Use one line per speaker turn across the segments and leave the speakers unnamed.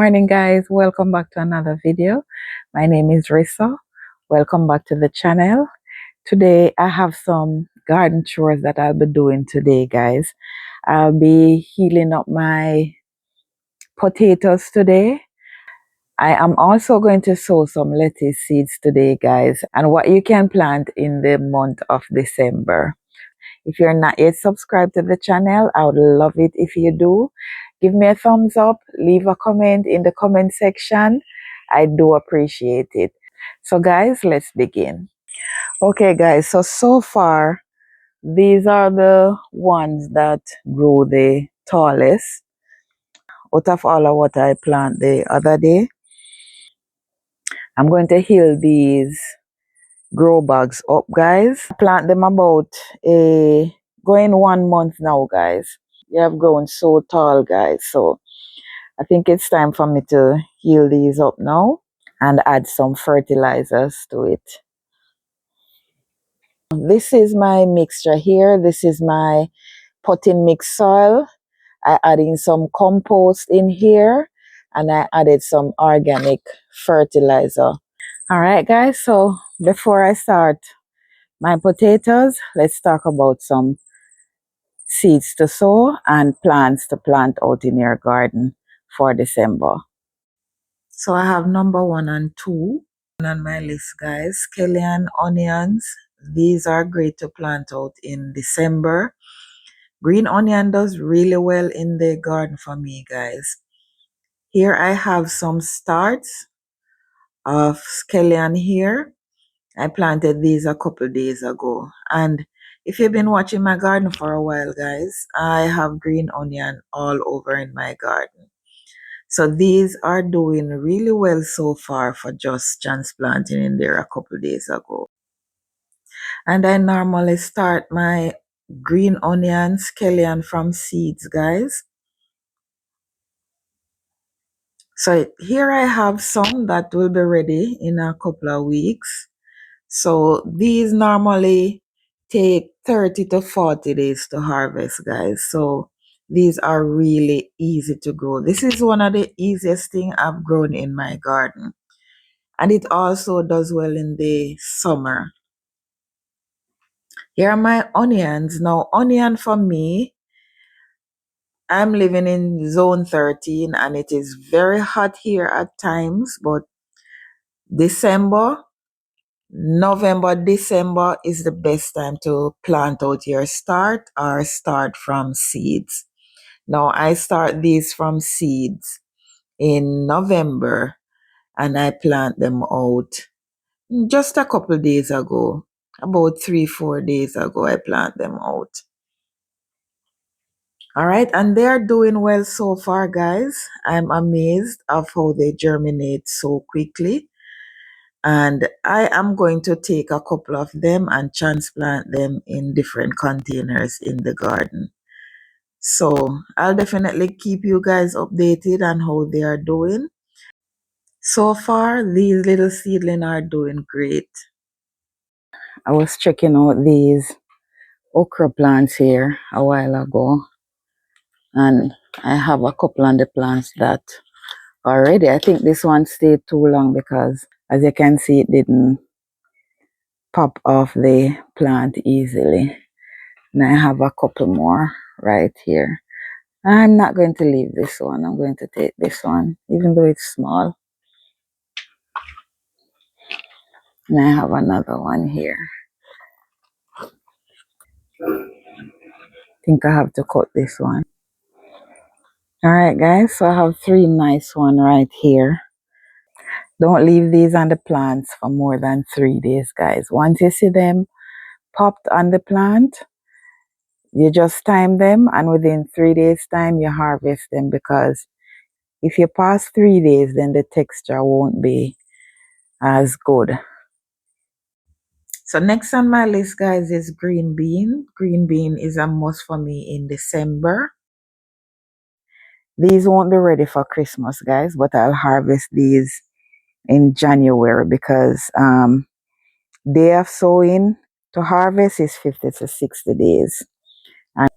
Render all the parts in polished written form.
morning, guys. Welcome back to another video. My name is Rissa. Welcome back to the channel. Today I have some garden chores that I'll be doing today, guys. I'll be healing up my potatoes today. I am also going to sow some lettuce seeds today, guys, and what you can plant in the month of December. If you're not yet subscribed to the channel, I would love it if you do. Give me a thumbs up, leave a comment in the comment section. I do appreciate it. So guys, let's begin. Okay guys, so far, these are the ones that grow the tallest out of all of what I planted the other day. I'm going to heal these grow bags up, guys. I plant them about going 1 month now, guys. They have grown so tall, guys. So I think it's time for me to heal these up now and add some fertilizers to it. This is my mixture here. This is my potting mix soil. I added some compost in here and I added some organic fertilizer. All right, guys. So before I start my potatoes, let's talk about some seeds to sow and plants to plant out in your garden for December. So I have number 1 and 2 on my list, guys. Scallion onions. These are great to plant out in December. Green onion does really well in the garden for me, guys. Here I have some starts of scallion here. I planted these a couple days ago. And if you've been watching my garden for a while, guys, I have green onion all over in my garden. So these are doing really well so far for just transplanting in there a couple days ago. And I normally start my green onion scallion from seeds, guys. So here I have some that will be ready in a couple of weeks. So these normally take 30 to 40 days to harvest, guys. So these are really easy to grow. This is one of the easiest thing I've grown in my garden. And it also does well in the summer. Here are my onions. Now, onion for me, I'm living in zone 13 and it is very hot here at times, but November, December is the best time to plant out your start or start from seeds. Now, I start these from seeds in November and I plant them out just a couple days ago. About 3-4 days ago, I plant them out. All right, and they're doing well so far, guys. I'm amazed of how they germinate so quickly. And I am going to take a couple of them and transplant them in different containers in the garden. So I'll definitely keep you guys updated on how they are doing. So far, these little seedlings are doing great. I was checking out these okra plants here a while ago. And I have a couple on the plants that already. I think this one stayed too long because as you can see, it didn't pop off the plant easily. And I have a couple more right here. I'm not going to leave this one. I'm going to take this one, even though it's small. And I have another one here. I think I have to cut this one. All right, guys. So I have 3 nice ones right here. Don't leave these on the plants for more than 3 days, guys. Once you see them popped on the plant, you just time them and within 3 days time you harvest them, because if you pass 3 days then the texture won't be as good. So next on my list, guys, is green bean. Green bean is a must for me in December. These won't be ready for Christmas, guys, but I'll harvest these in January because day of sowing to harvest is 50 to 60 days. And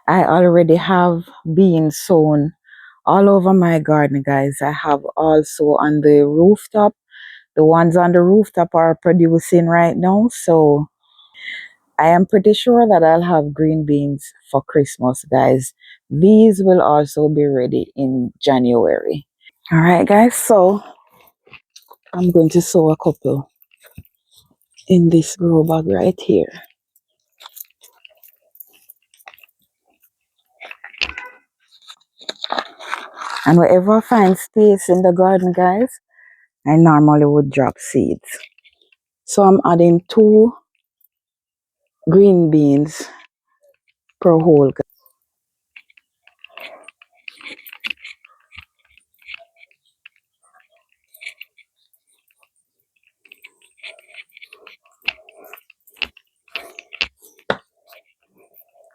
I already have beans sown all over my garden, guys. I have also on the rooftop. The ones on the rooftop are producing right now. So I am pretty sure that I'll have green beans for Christmas, guys. These will also be ready in January. All right, guys. So I'm going to sow a couple in this grow bag right here. And wherever I find space in the garden, guys, I normally would drop seeds. So I'm adding 2 green beans per hole.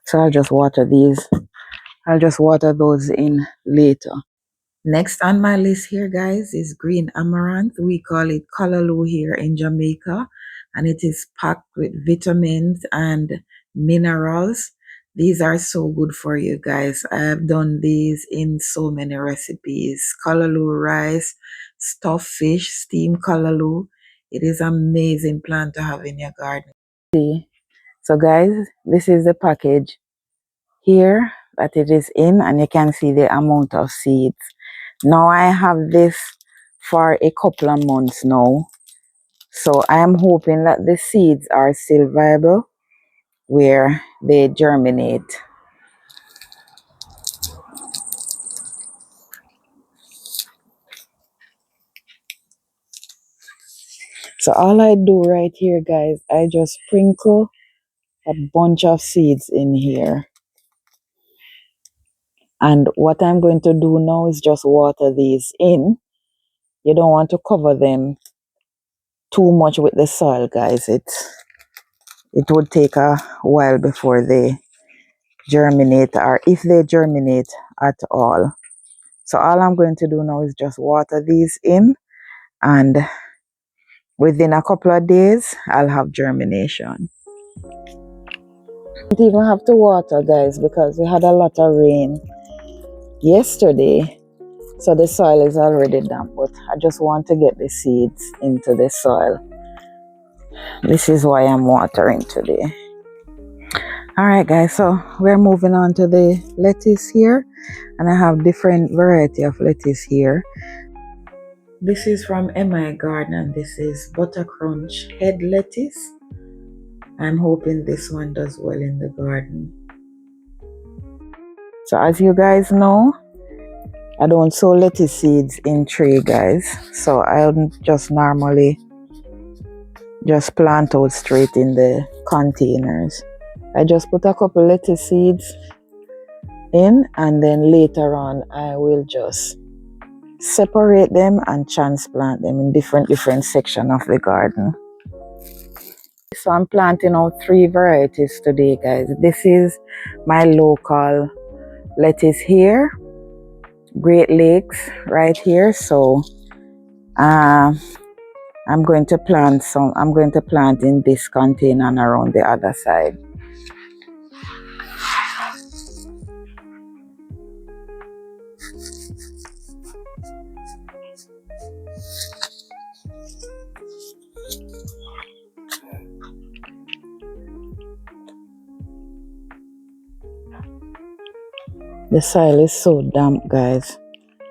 So I'll just water these. I'll just water those in later. Next on my list here, guys, is green amaranth. We call it callaloo here in Jamaica, and it is packed with vitamins and minerals. These are so good for you guys. I have done these in so many recipes. Callaloo rice, stuffed fish, steamed callaloo. It is an amazing plant to have in your garden. See, so guys, this is the package here that it is in, and you can see the amount of seeds. Now I have this for a couple of months now, so I am hoping that the seeds are still viable where they germinate. So all I do right here, guys, I just sprinkle a bunch of seeds in here, and what I'm going to do now is just water these in. You don't want to cover them too much with the soil, guys. It would take a while before they germinate, or if they germinate at all. So all I'm going to do now is just water these in, and within a couple of days I'll have germination. Don't even have to water, guys, because we had a lot of rain yesterday, so the soil is already damp, but I just want to get the seeds into the soil. This is why I'm watering today. All right, guys, so we're moving on to the lettuce here, and I have different variety of lettuce here. This is from MI Garden, and this is Butter Crunch head lettuce. I'm hoping this one does well in the garden. So as you guys know, I don't sow lettuce seeds in tray, guys. So I'll just normally just plant out straight in the containers. I just put a couple lettuce seeds in, and then later on I will just separate them and transplant them in different sections of the garden. So I'm planting out 3 varieties today, guys. This is my local lettuce here, Great Lakes right here. So I'm going to plant some. I'm going to plant in this container and around the other side. The soil is so damp, guys,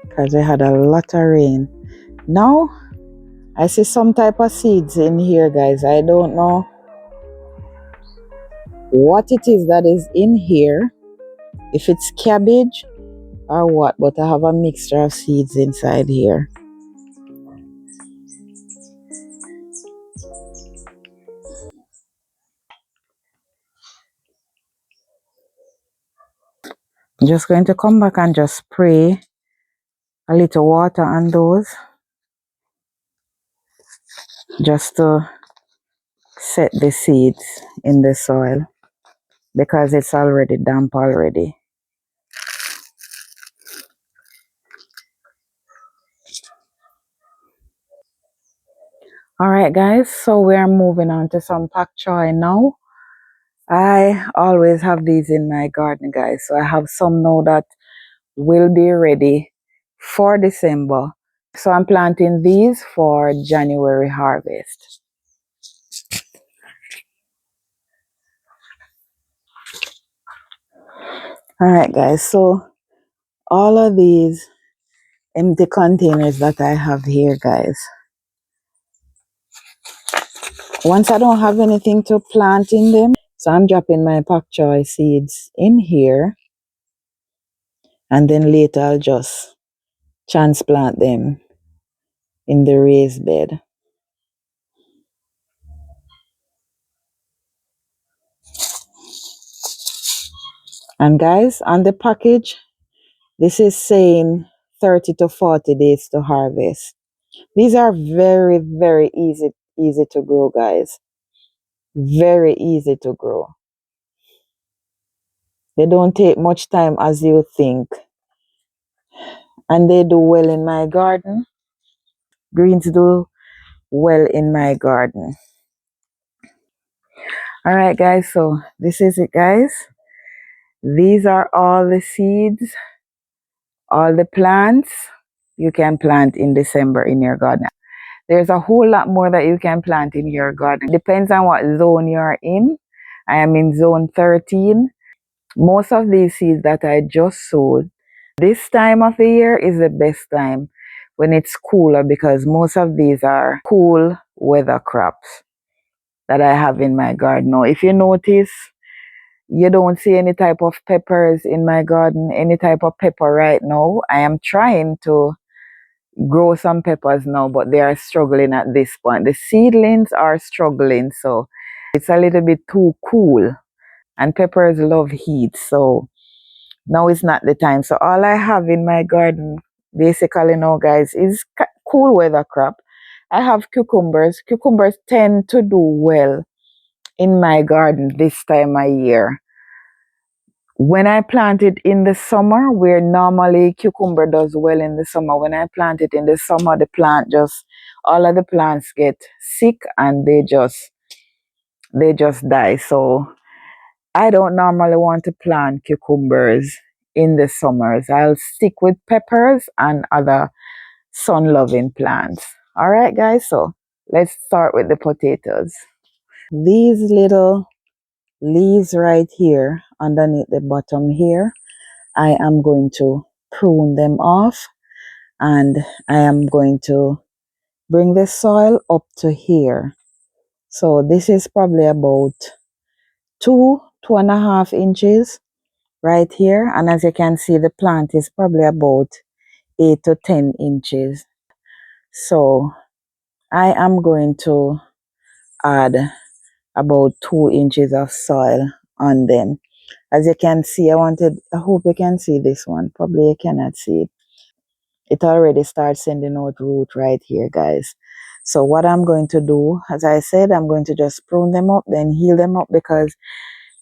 because we had a lot of rain. Now I see some type of seeds in here, guys. I don't know what it is that is in here, if it's cabbage or what, but I have a mixture of seeds inside here. I'm just going to come back and just spray a little water on those, just to set the seeds in the soil, because it's already damp already. All right, guys, so we're moving on to some pak choy now. I always have these in my garden, guys. So I have some now that will be ready for December. So I'm planting these for January harvest. All right, guys. So all of these empty containers that I have here, guys. Once I don't have anything to plant in them, so I'm dropping my pak choy seeds in here, and then later I'll just transplant them in the raised bed. And guys, on the package, this is saying 30 to 40 days to harvest. These are very, very easy to grow, guys. Very easy to grow. They don't take much time as you think. And they do well in my garden. Greens do well in my garden. All right, guys. So this is it, guys. These are all the seeds, all the plants you can plant in December in your garden. There's a whole lot more that you can plant in your garden. Depends on what zone you're in. I am in zone 13. Most of these seeds that I just sowed, this time of the year is the best time when it's cooler, because most of these are cool weather crops that I have in my garden. Now, if you notice, you don't see any type of peppers in my garden, any type of pepper right now. I am trying to grow some peppers now, but they are struggling at this point. The seedlings are struggling, so it's a little bit too cool, and peppers love heat, so now is not the time. So all I have in my garden basically now, guys, is cool weather crop. I have cucumbers. Cucumbers tend to do well in my garden this time of year. When I plant it in the summer, where normally cucumber does well in the summer, when I plant it in the summer, the plant just, all of the plants get sick and they just die. So I don't normally want to plant cucumbers in the summers. I'll stick with peppers and other sun-loving plants. All right, guys, so let's start with the potatoes. These little leaves right here underneath the bottom here, I am going to prune them off, and I am going to bring the soil up to here. So this is probably about 2.5 inches right here, and as you can see, the plant is probably about 8 to 10 inches. So I am going to add about 2 inches of soil on them. As you can see, I hope you can see this one. Probably you cannot see it. It already starts sending out root right here, guys. So what I'm going to do, as I said, I'm going to just prune them up, then heal them up, because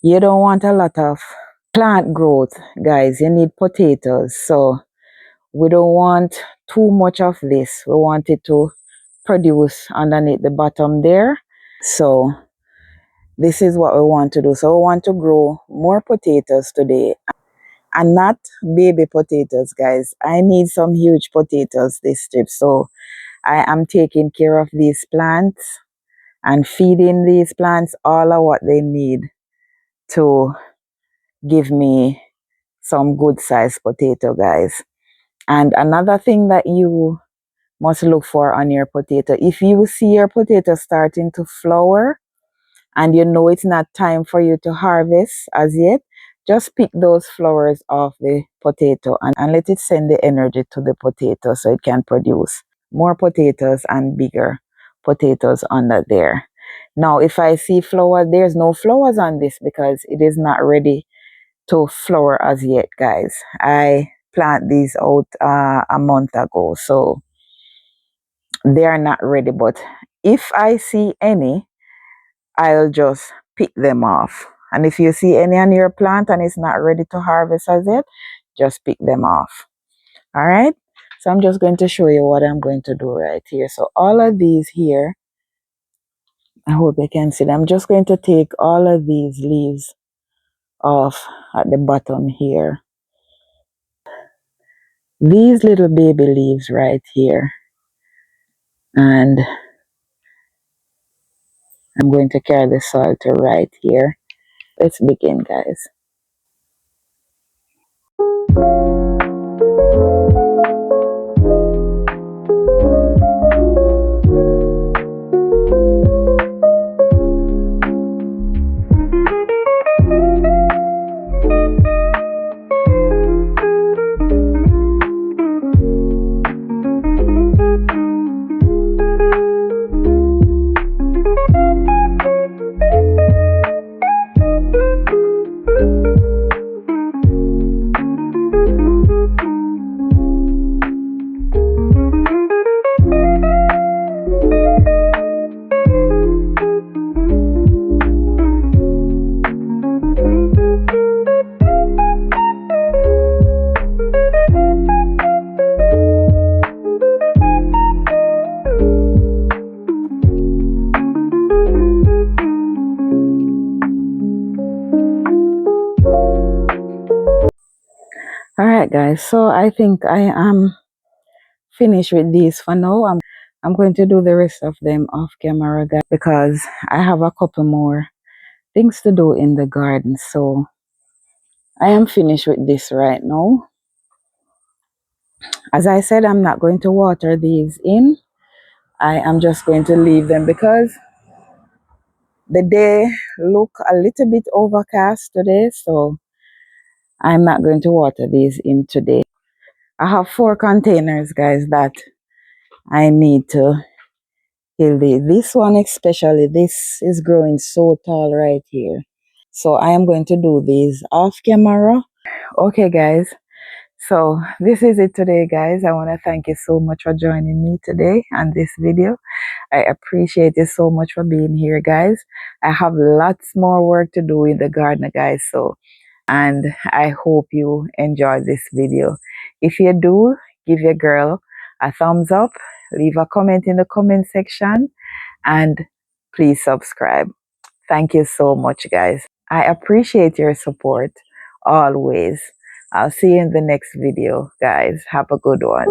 you don't want a lot of plant growth, guys. You need potatoes. So we don't want too much of this. We want it to produce underneath the bottom there. So this is what we want to do. So we want to grow more potatoes today, and not baby potatoes, guys. I need some huge potatoes this trip. So I am taking care of these plants and feeding these plants all of what they need to give me some good sized potato, guys. And another thing that you must look for on your potato, if you see your potato starting to flower and you know it's not time for you to harvest as yet, just pick those flowers off the potato and let it send the energy to the potato so it can produce more potatoes and bigger potatoes under there. Now, if I see flowers, there's no flowers on this because it is not ready to flower as yet, guys. I plant these out a month ago, so they are not ready. But if I see any, I'll just pick them off. And if you see any on your plant and it's not ready to harvest as yet, just pick them off. All right. So I'm just going to show you what I'm going to do right here. So all of these here, I hope you can see them. I'm just going to take all of these leaves off at the bottom here. these little baby leaves right here. And I'm going to carry the soil to right here. Let's begin, guys. All right, guys. So I think I am finished with these for now. I'm going to do the rest of them off camera, guys, because I have a couple more things to do in the garden. So I am finished with this right now. As I said, I'm not going to water these in. I am just going to leave them because the day look a little bit overcast today. So I'm not going to water these in today. I have 4 containers, guys, that I need to fill. This one especially, this is growing so tall right here. So I am going to do these off camera. Okay, guys. So this is it today, guys. I want to thank you so much for joining me today on this video. I appreciate you so much for being here, guys. I have lots more work to do in the garden, guys. And I hope you enjoy this video. If you do, give your girl a thumbs up, leave a comment in the comment section, and please subscribe. Thank you so much, guys. I appreciate your support always. I'll see you in the next video, guys. Have a good one.